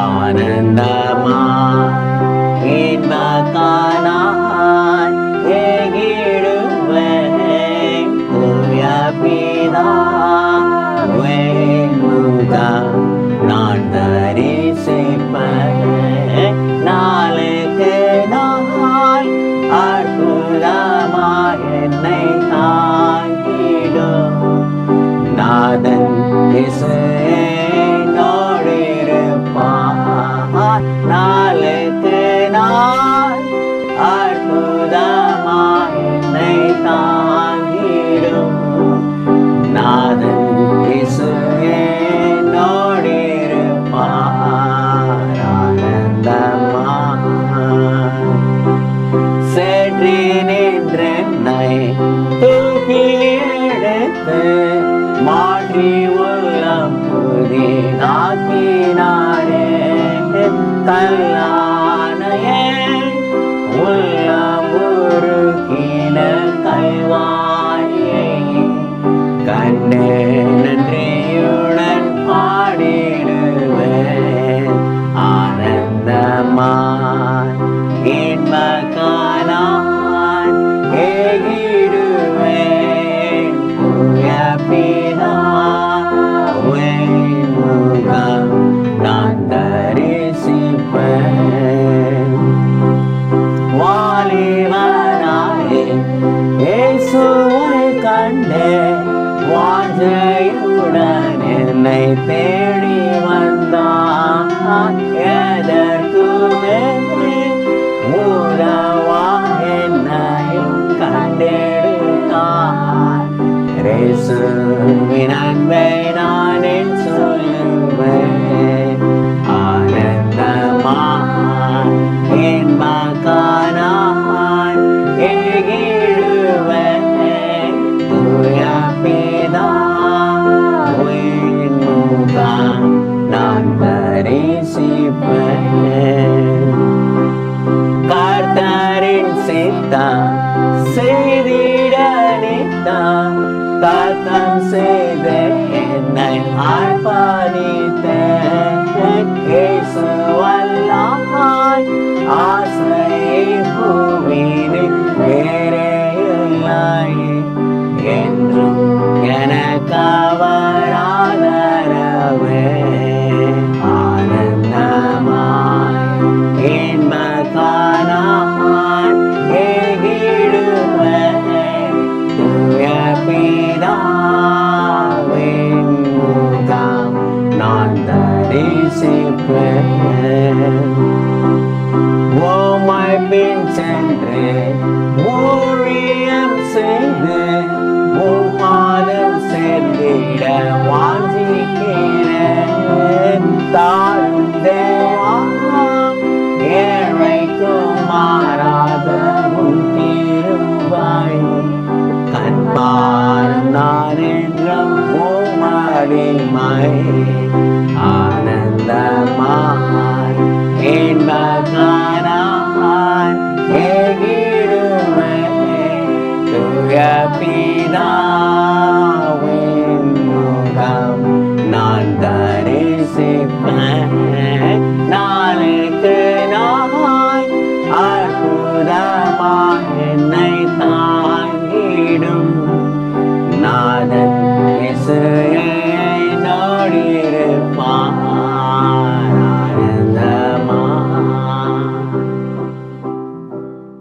ஆனந்தமாய் இன்பக்கானாய் ஏகிடுவேன் தூய பிதாவே முகம் நான் தரிசிப்பேன் நாளுக்கு நாள் அற்புதமாய் என்னை தாங்கிடும் நாதன் இயேசு என்னோடிருப்பார் நாளுக்கு நாள் அற்புதமாய் என்னை தாங்கிடும் நாதன் இயேசு என்னோடிருப்பார் ஆனந்தமாய் சேற்றி நின்றென்னை தூக்கி எடுத்து மாற்றி உள்ளம் புதிதாக்கினாரே கல்லானையே உள்ளம் உருகின கல்வாரியை கண்டே நன்றியுடன் பாடிடுவேன் ஆனந்தமாய் இன்பக்கானாய் ஏகிடுவேன் தூய பிதாவே முகம் நான் தரிசிப்பேன் வாலிபனாயே இயேசுவை கண்டேன் வாஞ்சையுடன் என்னை தேடி வந்தான் எதற்குமே உதவா என்னையும் கண்டெடுத்தான் இயேசுவின் அன்பை நான் சொல்லுவேன் ஆனந்தமாய் இன்பக்கானாய் ஏகிடுவேன் தூய பிதாவே முகம் நான் தரிசிப்பேன் கர்த்தரின் சித்தம் செய்திட நித்தம் தத்தம் செய்து என்னை அர்ப்பணித்தேன் இயேசுவல்லாய் ஆசையை பூவினில் வேறே இல்லை என்றும் எனக்கு அவர் ஆதரவே ஆனந்தமாய் இன்பக்கானாய் ஏகிடுவேன் தூய பிதாவே முகம் நான் தரிசிப்பேன் உம்மை பின் சென்று ஊழியம் செய்து உம் பாதம் சேர்ந்திட வாஞ்சிக்கிறேன் தாரும் தேவா ஏழைக்கும் மாறாத உன் திருவாய் கண்பார் நான் என்றும் உமடிமை ஆனந்தமாய் இன்பக்கானாய் ஏகிடுவேன் தூய பிதாவே முகம் நான் தரிசிப்பேன்